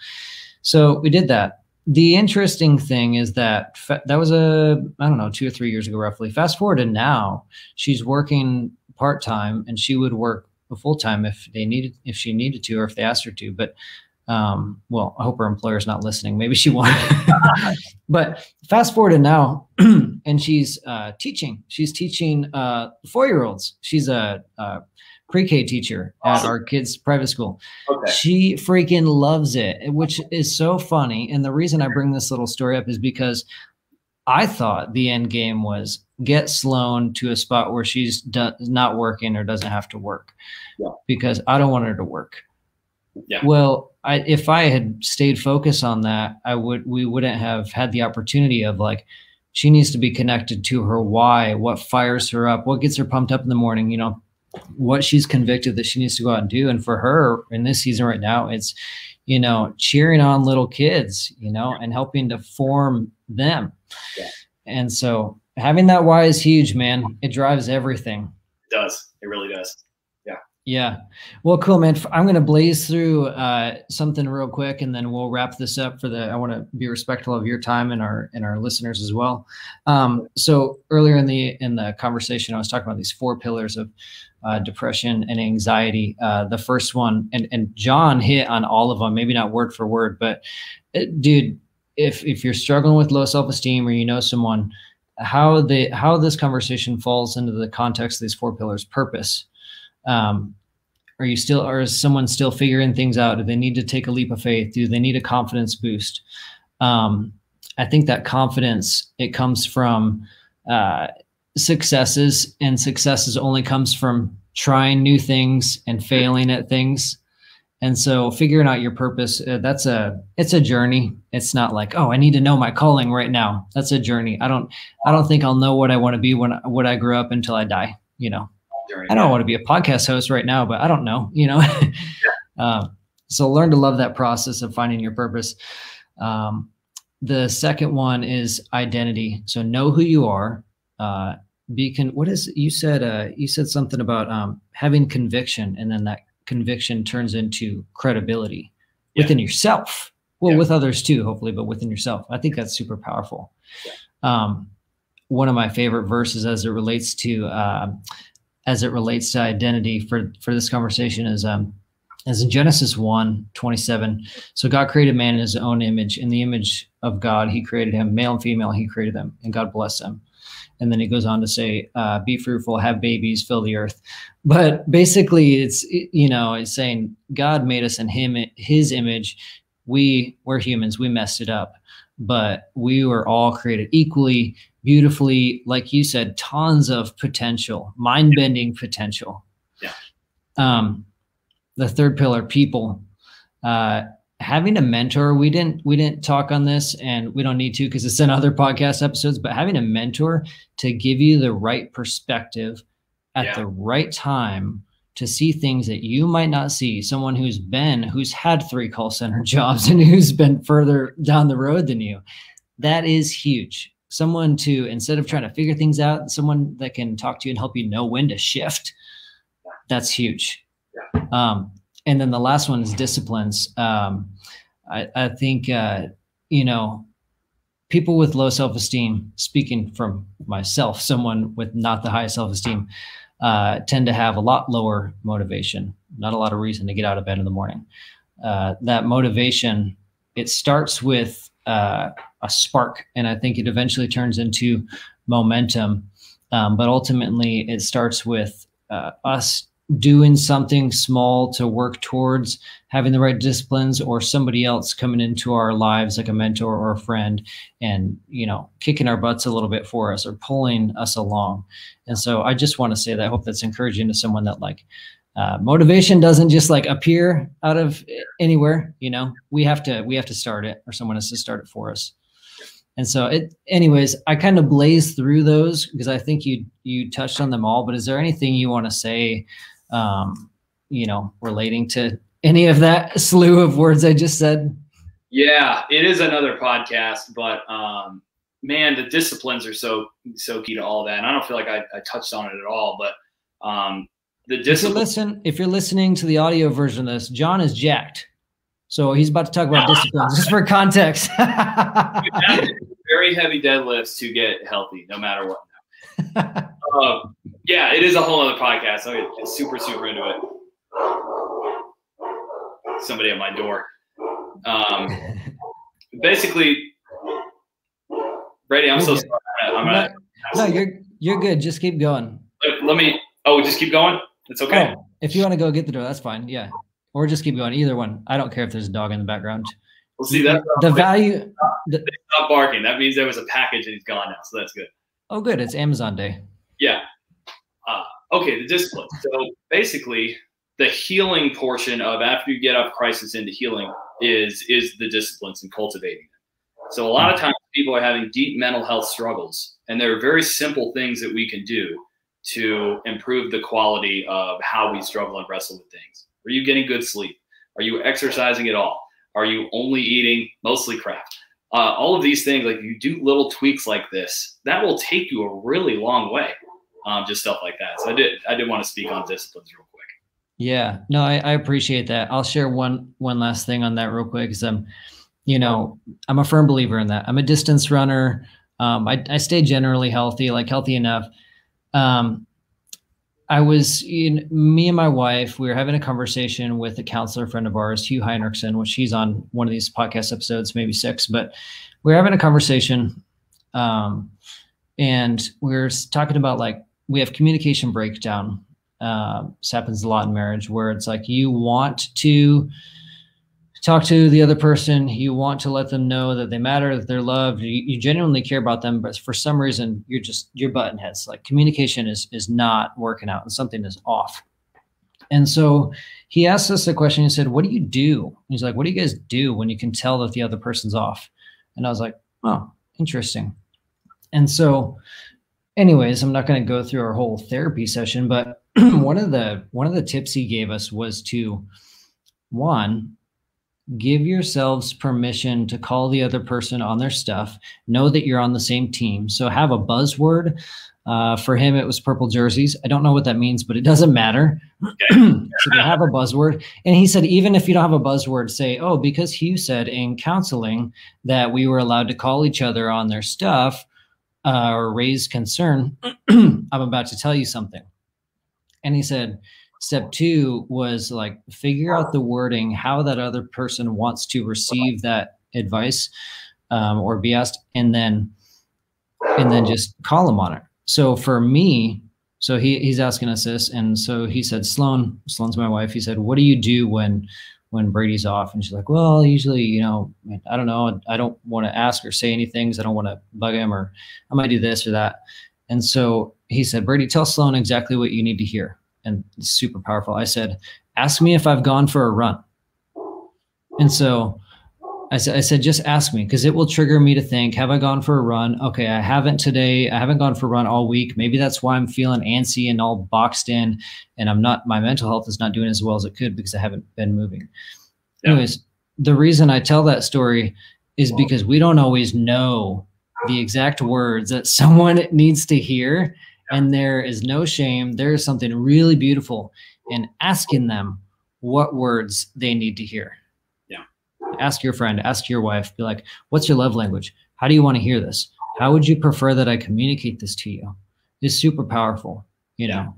So we did that. The interesting thing is that that was I don't know, 2 or 3 years ago, roughly. Fast forward to now, she's working part-time and she would work full-time if she needed to, or if they asked her to. But, well, I hope her employer's not listening. Maybe she won't. But fast forward to now and she's teaching. She's teaching 4-year-olds. She's a pre-K teacher at our kids' private school. Okay. She freaking loves it, which is so funny. And the reason I bring this little story up is because I thought the end game was get Sloan to a spot where she's not working or doesn't have to work, because I don't want her to work. Yeah. Well, if I had stayed focused on that, we wouldn't have had the opportunity of, like, she needs to be connected to her why, what fires her up, what gets her pumped up in the morning, you know, what she's convicted that she needs to go out and do. And for her in this season right now, it's, you know, cheering on little kids, you know, and helping to form them. Yeah. And so having that why is huge, man. It drives everything. It does. It really does. Yeah. Yeah. Well, cool, man. I'm going to blaze through something real quick and then we'll wrap this up I want to be respectful of your time and our listeners as well. So earlier in the conversation, I was talking about these 4 pillars of depression and anxiety. The first one, and John hit on all of them, maybe not word for word, but dude, if you're struggling with low self-esteem or you know someone, how this conversation falls into the context of these 4 pillars. Purpose. Is someone still figuring things out? Do they need to take a leap of faith? Do they need a confidence boost? I think that confidence, it comes from successes, and successes only comes from trying new things and failing at things. And so figuring out your purpose, it's a journey. It's not like, oh, I need to know my calling right now. That's a journey. I don't think I'll know what I want to be when I grow up until I die, you know. I don't want to be a podcast host right now, but I don't know, you know. So learn to love that process of finding your purpose. The second one is identity. So know who you are. You said something about having conviction, and then that conviction turns into credibility within yourself. Well, with others too, hopefully, but within yourself. I think that's super powerful. Yeah. One of my favorite verses as it relates to identity for this conversation is in Genesis 1:27. So God created man in his own image. In the image of God, he created him, male and female, he created them, and God blessed them. And then he goes on to say, be fruitful, have babies, fill the earth. But basically it's saying God made us in his image. We're humans. We messed it up, but we were all created equally, beautifully, like you said, tons of potential, mind-bending potential. Yeah. The third pillar, people. Having a mentor, we didn't talk on this, and we don't need to because it's in other podcast episodes, but having a mentor to give you the right perspective at the right time to see things that you might not see. Someone who's had 3 call center jobs and who's been further down the road than you. That is huge. someone to, instead of trying to figure things out, someone that can talk to you and help you know when to shift. That's huge. And then the last one is disciplines. I think, you know, people with low self-esteem, speaking from myself, someone with not the highest self-esteem, tend to have a lot lower motivation, not a lot of reason to get out of bed in the morning. That motivation, it starts with a spark, and I think it eventually turns into momentum. But ultimately, it starts with us doing something small to work towards having the right disciplines, or somebody else coming into our lives like a mentor or a friend and, you know, kicking our butts a little bit for us or pulling us along. And so I just want to say that I hope that's encouraging to someone, that like motivation doesn't just like appear out of anywhere. You know, we have to start it, or someone has to start it for us. And so anyways, I kind of blazed through those because I think you touched on them all, but is there anything you want to say, you know, relating to any of that slew of words I just said? Yeah, it is another podcast, but man, the disciplines are so key to all that. And I don't feel like I touched on it at all, but the discipline. If you're listening to the audio version of this, John is jacked. So he's about to talk about disciplines, just for context. Very heavy deadlifts to get healthy, no matter what. Yeah, it is a whole other podcast. I'm super into it. Somebody at my door. Basically, Brady, I'm so sorry. No, you're good. Just keep going. Let me. Oh, just keep going. It's okay. Oh, if you want to go get the door, that's fine. Yeah. Or just keep going. Either one. I don't care if there's a dog in the background. We'll see that. The value. They stopped barking. That means there was a package and he's gone now. So that's good. Oh, good. It's Amazon Day. Yeah. Okay. The discipline. So basically, the healing portion of after you get up crisis into healing is the disciplines and cultivating them. So a lot of times people are having deep mental health struggles, and there are very simple things that we can do to improve the quality of how we struggle and wrestle with things. Are you getting good sleep? Are you exercising at all? Are you only eating mostly crap? All of these things, like you do little tweaks like this, that will take you a really long way. Just stuff like that. So I did want to speak on disciplines real quick. Yeah, no, I appreciate that. I'll share one last thing on that real quick, because you know, I'm a firm believer in that. I'm a distance runner. I stay generally healthy, like healthy enough. Me and my wife, we were having a conversation with a counselor friend of ours, Hugh Heinrichsen, which he's on one of these podcast episodes, maybe 6, but we were having a conversation, and we were talking about, like, we have communication breakdown. This happens a lot in marriage, where it's like you want to talk to the other person, you want to let them know that they matter, that they're loved, you genuinely care about them, but for some reason you're button heads. Like communication is not working out and something is off. And so he asked us a question. He said, "What do you do?" He's like, "What do you guys do when you can tell that the other person's off?" And I was like, "Oh, interesting." And so anyways, I'm not going to go through our whole therapy session, but one of the tips he gave us was to, one, give yourselves permission to call the other person on their stuff. Know that you're on the same team. So have a buzzword. For him, it was purple jerseys. I don't know what that means, but it doesn't matter. So you have a buzzword. And he said, even if you don't have a buzzword, say, "Oh, because Hugh said in counseling that we were allowed to call each other on their stuff or raise concern, I'm about to tell you something." And he said, step 2 was like, figure out the wording, how that other person wants to receive that advice or be asked, and then just call them on it. So for me, so he's asking us this. And so he said, Sloan's my wife. He said, "What do you do when Brady's off?" And she's like, "Well, usually, you know, I don't know. I don't want to ask or say anything because I don't want to bug him, or I might do this or that." And so he said, "Brady, tell Sloan exactly what you need to hear." And it's super powerful. I said, "Ask me if I've gone for a run." And so I said, just ask me, because it will trigger me to think, have I gone for a run? Okay, I haven't today. I haven't gone for a run all week. Maybe that's why I'm feeling antsy and all boxed in, and my mental health is not doing as well as it could because I haven't been moving. Yeah. Anyways, the reason I tell that story is because we don't always know the exact words that someone needs to hear. And there is no shame. There is something really beautiful in asking them what words they need to hear. Yeah. Ask your friend, ask your wife, be like, what's your love language? How do you want to hear this? How would you prefer that I communicate this to you? It's super powerful, you know?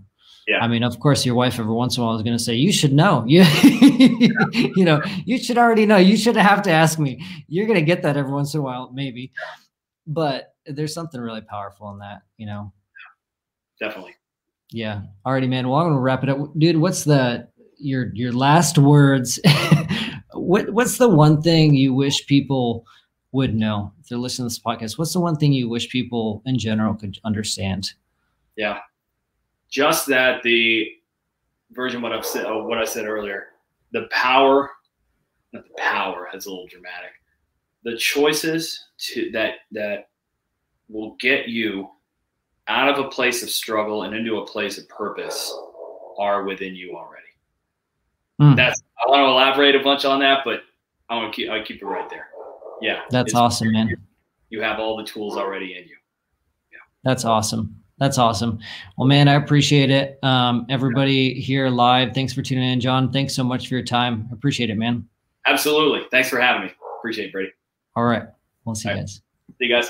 Yeah. I mean, of course, your wife every once in a while is going to say, you should know. You know, you should already know. You shouldn't have to ask me. You're going to get that every once in a while, maybe. But there's something really powerful in that, you know? Definitely. Yeah. Alrighty, man. Well, I'm going to wrap it up. Dude, what's your last words? What's the one thing you wish people would know if they're listening to this podcast? What's the one thing you wish people in general could understand? Yeah. Just that the version of what I said earlier, the power, not the power, that's a little dramatic. The choices that will get you out of a place of struggle and into a place of purpose are within you already. I want to elaborate a bunch on that, but I keep it right there. Yeah. That's awesome, man. You have all the tools already in you. Yeah. That's awesome. That's awesome. Well, man, I appreciate it. Everybody here live, thanks for tuning in. John, thanks so much for your time. I appreciate it, man. Absolutely. Thanks for having me. Appreciate it, Brady. All right. We'll see you guys. See you guys.